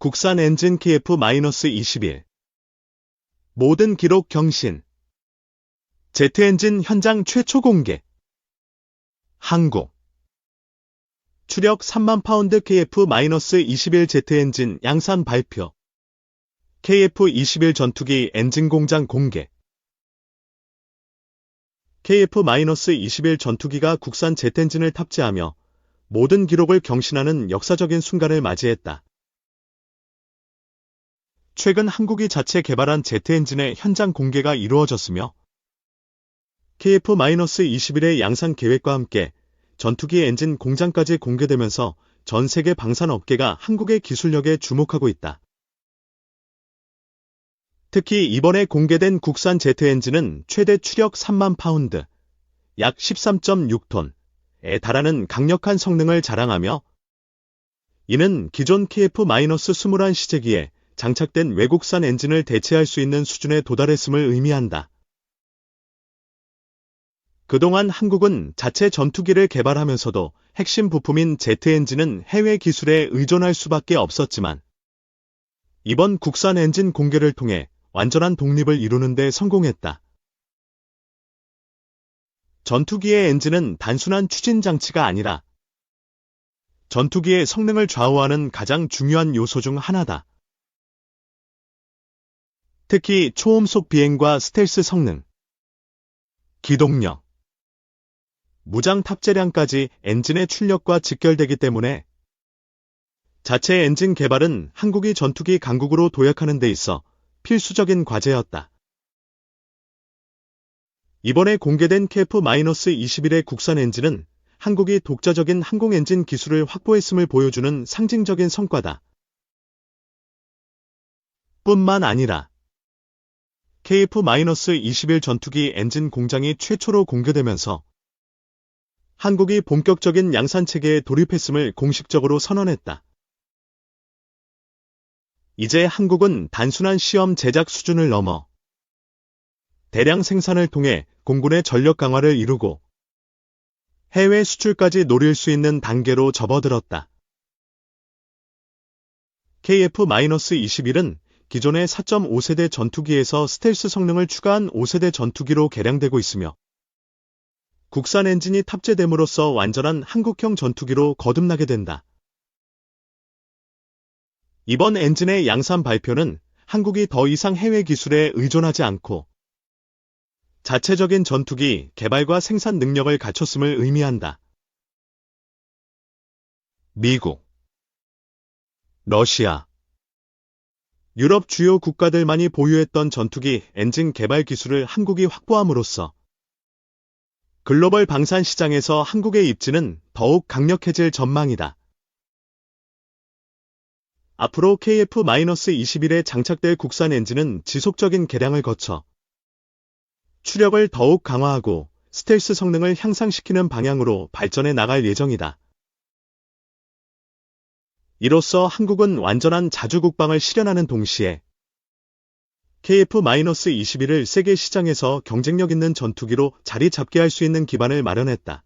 국산 엔진 KF-21. 모든 기록 경신. 제트엔진 현장 최초 공개. 한국. 추력 3만 파운드 KF-21 제트엔진 양산 발표. KF-21 전투기 엔진 공장 공개. KF-21 전투기가 국산 제트엔진을 탑재하며 모든 기록을 경신하는 역사적인 순간을 맞이했다. 최근 한국이 자체 개발한 제트엔진의 현장 공개가 이루어졌으며 KF-21의 양산 계획과 함께 전투기 엔진 공장까지 공개되면서 전 세계 방산업계가 한국의 기술력에 주목하고 있다. 특히 이번에 공개된 국산 제트엔진은 최대 추력 3만 파운드, 약 13.6톤에 달하는 강력한 성능을 자랑하며 이는 기존 KF-21 시제기에 장착된 외국산 엔진을 대체할 수 있는 수준에 도달했음을 의미한다. 그동안 한국은 자체 전투기를 개발하면서도 핵심 부품인 제트 엔진은 해외 기술에 의존할 수밖에 없었지만 이번 국산 엔진 공개를 통해 완전한 독립을 이루는 데 성공했다. 전투기의 엔진은 단순한 추진 장치가 아니라 전투기의 성능을 좌우하는 가장 중요한 요소 중 하나다. 특히 초음속 비행과 스텔스 성능, 기동력, 무장 탑재량까지 엔진의 출력과 직결되기 때문에 자체 엔진 개발은 한국이 전투기 강국으로 도약하는 데 있어 필수적인 과제였다. 이번에 공개된 KF-21의 국산 엔진은 한국이 독자적인 항공 엔진 기술을 확보했음을 보여주는 상징적인 성과다. 뿐만 아니라 KF-21 전투기 엔진 공장이 최초로 공개되면서 한국이 본격적인 양산 체계에 돌입했음을 공식적으로 선언했다. 이제 한국은 단순한 시험 제작 수준을 넘어 대량 생산을 통해 공군의 전력 강화를 이루고 해외 수출까지 노릴 수 있는 단계로 접어들었다. KF-21은 기존의 4.5세대 전투기에서 스텔스 성능을 추가한 5세대 전투기로 개량되고 있으며 국산 엔진이 탑재됨으로써 완전한 한국형 전투기로 거듭나게 된다. 이번 엔진의 양산 발표는 한국이 더 이상 해외 기술에 의존하지 않고 자체적인 전투기 개발과 생산 능력을 갖췄음을 의미한다. 미국, 러시아, 유럽 주요 국가들만이 보유했던 전투기 엔진 개발 기술을 한국이 확보함으로써 글로벌 방산 시장에서 한국의 입지는 더욱 강력해질 전망이다. 앞으로 KF-21에 장착될 국산 엔진은 지속적인 개량을 거쳐 추력을 더욱 강화하고 스텔스 성능을 향상시키는 방향으로 발전해 나갈 예정이다. 이로써 한국은 완전한 자주국방을 실현하는 동시에 KF-21을 세계 시장에서 경쟁력 있는 전투기로 자리 잡게 할 수 있는 기반을 마련했다.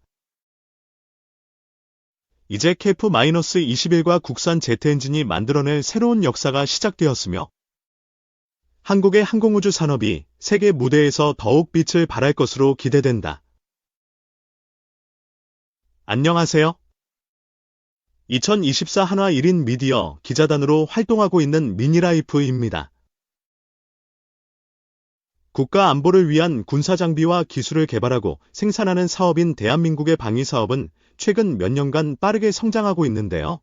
이제 KF-21과 국산 제트 엔진이 만들어낼 새로운 역사가 시작되었으며 한국의 항공우주 산업이 세계 무대에서 더욱 빛을 발할 것으로 기대된다. 안녕하세요. 2024 한화 1인 미디어 기자단으로 활동하고 있는 미니라이프입니다. 국가 안보를 위한 군사장비와 기술을 개발하고 생산하는 사업인 대한민국의 방위사업은 최근 몇 년간 빠르게 성장하고 있는데요.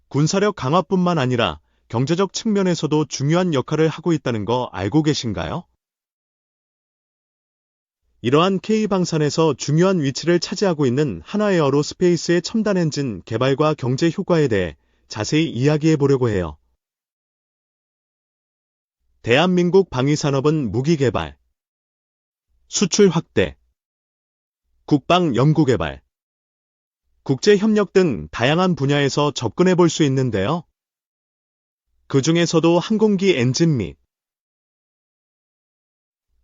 군사력 강화뿐만 아니라 경제적 측면에서도 중요한 역할을 하고 있다는 거 알고 계신가요? 이러한 K방산에서 중요한 위치를 차지하고 있는 한화에어로스페이스의 첨단 엔진 개발과 경제 효과에 대해 자세히 이야기해 보려고 해요. 대한민국 방위산업은 무기 개발, 수출 확대, 국방 연구 개발, 국제협력 등 다양한 분야에서 접근해 볼 수 있는데요. 그 중에서도 항공기 엔진 및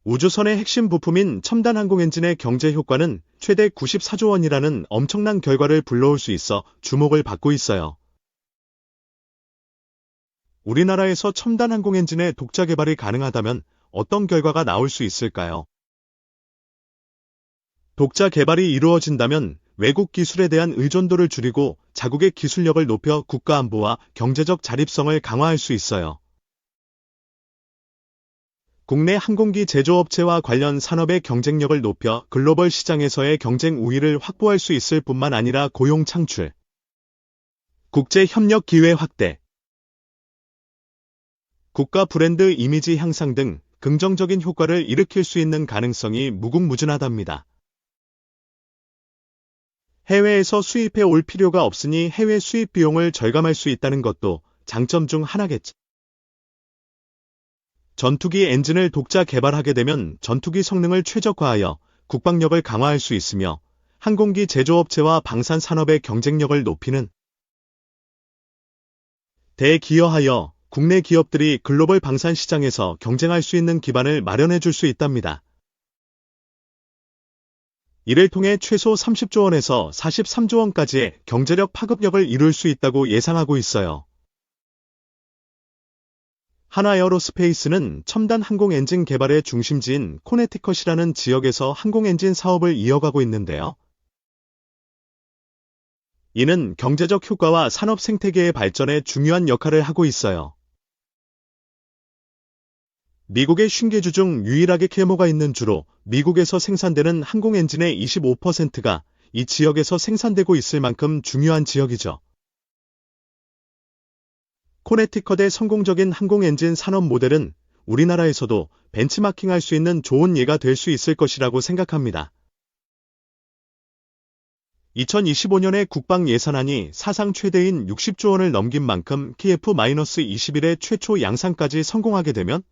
우주선의 핵심 부품인 첨단 항공 엔진의 경제 효과는 최대 94조 원이라는 엄청난 결과를 불러올 수 있어 주목을 받고 있어요. 우리나라에서 첨단 항공엔진의 독자 개발이 가능하다면 어떤 결과가 나올 수 있을까요? 독자 개발이 이루어진다면 외국 기술에 대한 의존도를 줄이고 자국의 기술력을 높여 국가 안보와 경제적 자립성을 강화할 수 있어요. 국내 항공기 제조업체와 관련 산업의 경쟁력을 높여 글로벌 시장에서의 경쟁 우위를 확보할 수 있을 뿐만 아니라 고용 창출, 국제 협력 기회 확대, 국가 브랜드 이미지 향상 등 긍정적인 효과를 일으킬 수 있는 가능성이 무궁무진하답니다. 해외에서 수입해 올 필요가 없으니 해외 수입 비용을 절감할 수 있다는 것도 장점 중 하나겠죠. 전투기 엔진을 독자 개발하게 되면 전투기 성능을 최적화하여 국방력을 강화할 수 있으며 항공기 제조업체와 방산 산업의 경쟁력을 높이는 데 기여하여 국내 기업들이 글로벌 방산 시장에서 경쟁할 수 있는 기반을 마련해 줄 수 있답니다. 이를 통해 최소 30조 원에서 43조 원까지의 경제력 파급력을 이룰 수 있다고 예상하고 있어요. 하나에어로스페이스는 첨단 항공엔진 개발의 중심지인 코네티컷이라는 지역에서 항공엔진 사업을 이어가고 있는데요. 이는 경제적 효과와 산업 생태계의 발전에 중요한 역할을 하고 있어요. 미국의 신기주 중 유일하게 계모가 있는 주로 미국에서 생산되는 항공엔진의 25%가 이 지역에서 생산되고 있을 만큼 중요한 지역이죠. 코네티컷의 성공적인 항공엔진 산업 모델은 우리나라에서도 벤치마킹할 수 있는 좋은 예가 될 수 있을 것이라고 생각합니다. 2025년에 국방 예산안이 사상 최대인 60조 원을 넘긴 만큼 KF-21의 최초 양산까지 성공하게 되면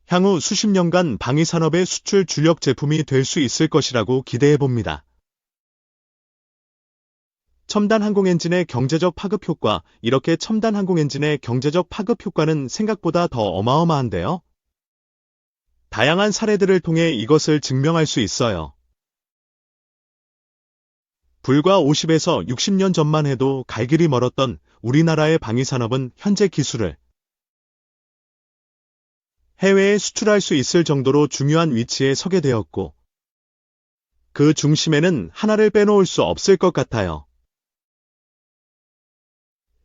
향후 수십 년간 방위산업의 수출 주력 제품이 될 수 있을 것이라고 기대해봅니다. 첨단 항공엔진의 경제적 파급 효과, 이렇게 첨단 항공엔진의 경제적 파급 효과는 생각보다 더 어마어마한데요. 다양한 사례들을 통해 이것을 증명할 수 있어요. 불과 50에서 60년 전만 해도 갈 길이 멀었던 우리나라의 방위산업은 현재 기술을 해외에 수출할 수 있을 정도로 중요한 위치에 서게 되었고, 그 중심에는 하나를 빼놓을 수 없을 것 같아요.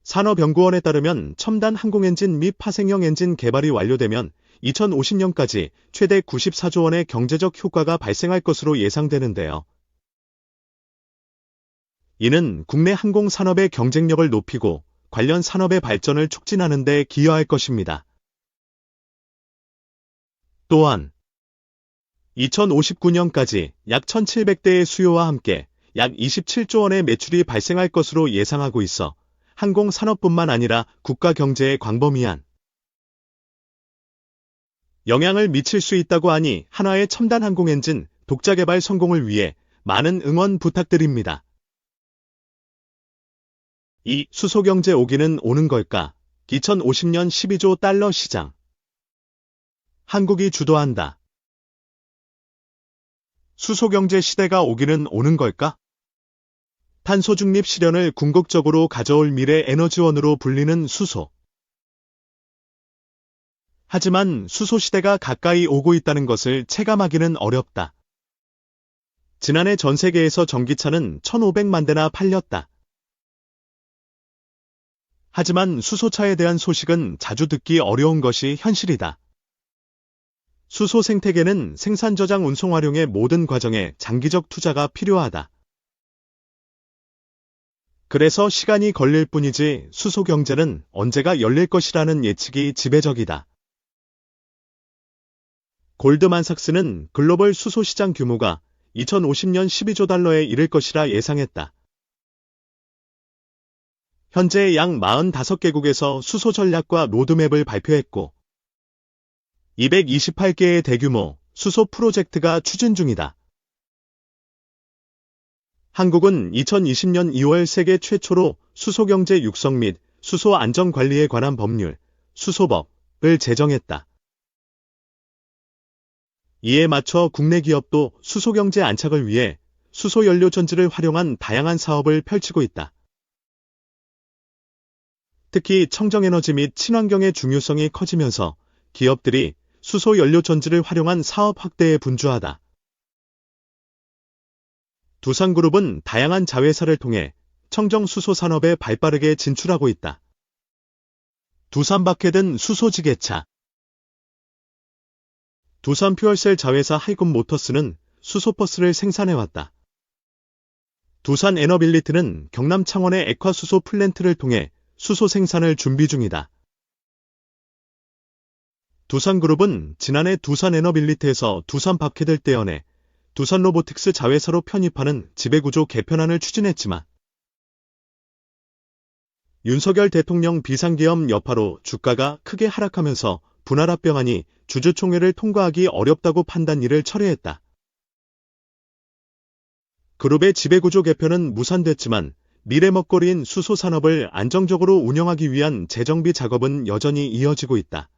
산업연구원에 따르면 첨단 항공엔진 및 파생형 엔진 개발이 완료되면 2050년까지 최대 94조 원의 경제적 효과가 발생할 것으로 예상되는데요. 이는 국내 항공산업의 경쟁력을 높이고 관련 산업의 발전을 촉진하는 데 기여할 것입니다. 또한 2059년까지 약 1,700대의 수요와 함께 약 27조 원의 매출이 발생할 것으로 예상하고 있어 항공산업뿐만 아니라 국가 경제에 광범위한 영향을 미칠 수 있다고 하니 한화의 첨단 항공엔진 독자 개발 성공을 위해 많은 응원 부탁드립니다. 이 수소경제 오기는 오는 걸까? 2050년 12조 달러 시장. 한국이 주도한다. 수소경제 시대가 오기는 오는 걸까? 탄소 중립 실현을 궁극적으로 가져올 미래 에너지원으로 불리는 수소. 하지만 수소 시대가 가까이 오고 있다는 것을 체감하기는 어렵다. 지난해 전 세계에서 전기차는 1,500만 대나 팔렸다. 하지만 수소차에 대한 소식은 자주 듣기 어려운 것이 현실이다. 수소 생태계는 생산, 저장, 운송, 활용의 모든 과정에 장기적 투자가 필요하다. 그래서 시간이 걸릴 뿐이지 수소 경제는 언제가 열릴 것이라는 예측이 지배적이다. 골드만삭스는 글로벌 수소 시장 규모가 2050년 12조 달러에 이를 것이라 예상했다. 현재 약 45개국에서 수소 전략과 로드맵을 발표했고 228개의 대규모 수소 프로젝트가 추진 중이다. 한국은 2020년 2월 세계 최초로 수소경제 육성 및 수소 안전관리에 관한 법률, 수소법을 제정했다. 이에 맞춰 국내 기업도 수소경제 안착을 위해 수소연료 전지를 활용한 다양한 사업을 펼치고 있다. 특히 청정에너지 및 친환경의 중요성이 커지면서 기업들이 수소 연료 전지를 활용한 사업 확대에 분주하다. 두산그룹은 다양한 자회사를 통해 청정 수소 산업에 발빠르게 진출하고 있다. 두산바켓은 수소지게차. 두산퓨얼셀 자회사 하이군모터스는 수소버스를 생산해왔다. 두산에너빌리티는 경남 창원의 액화수소 플랜트를 통해 수소 생산을 준비 중이다. 두산그룹은 지난해 두산에너빌리티에서 두산바켓을 떼어내 두산로보틱스 자회사로 편입하는 지배구조 개편안을 추진했지만 윤석열 대통령 비상계엄 여파로 주가가 크게 하락하면서 분할합병안이 주주총회를 통과하기 어렵다고 판단 이를 철회했다. 그룹의 지배구조 개편은 무산됐지만 미래 먹거리인 수소 산업을 안정적으로 운영하기 위한 재정비 작업은 여전히 이어지고 있다.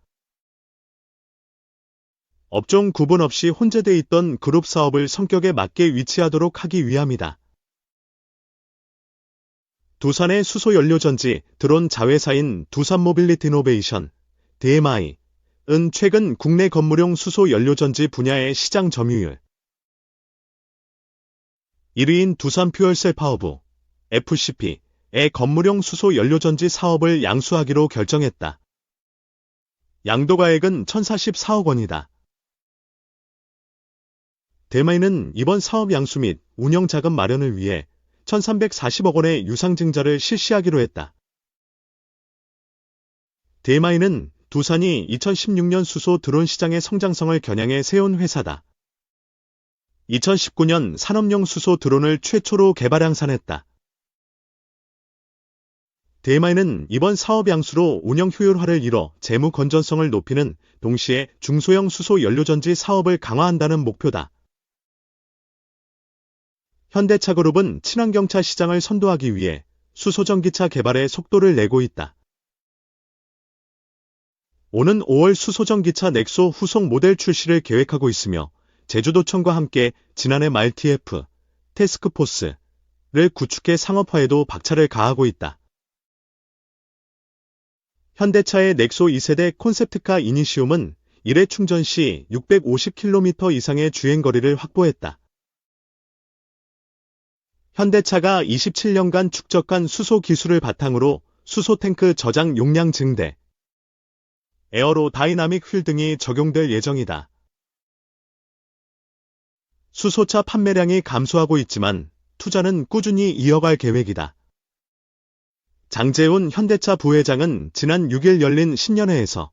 업종 구분 없이 혼재돼 있던 그룹 사업을 성격에 맞게 위치하도록 하기 위함이다. 두산의 수소연료전지 드론 자회사인 두산모빌리티노베이션 DMI은 최근 국내 건물용 수소연료전지 분야의 시장 점유율 1위인 두산퓨얼셀파워부 FCP의 건물용 수소연료전지 사업을 양수하기로 결정했다. 양도가액은 1,044억 원이다. DMI는 이번 사업 양수 및 운영 자금 마련을 위해 1,340억 원의 유상증자를 실시하기로 했다. DMI는 두산이 2016년 수소 드론 시장의 성장성을 겨냥해 세운 회사다. 2019년 산업용 수소 드론을 최초로 개발 양산했다. DMI는 이번 사업 양수로 운영 효율화를 이뤄 재무 건전성을 높이는 동시에 중소형 수소 연료전지 사업을 강화한다는 목표다. 현대차그룹은 친환경차 시장을 선도하기 위해 수소전기차 개발에 속도를 내고 있다. 오는 5월 수소전기차 넥소 후속 모델 출시를 계획하고 있으며 제주도청과 함께 지난해 말 TF 태스크포스를 구축해 상업화에도 박차를 가하고 있다. 현대차의 넥소 2세대 콘셉트카 이니시움은 1회 충전 시 650km 이상의 주행거리를 확보했다. 현대차가 27년간 축적한 수소 기술을 바탕으로 수소탱크 저장 용량 증대, 에어로 다이나믹 휠 등이 적용될 예정이다. 수소차 판매량이 감소하고 있지만 투자는 꾸준히 이어갈 계획이다. 장재훈 현대차 부회장은 지난 6일 열린 신년회에서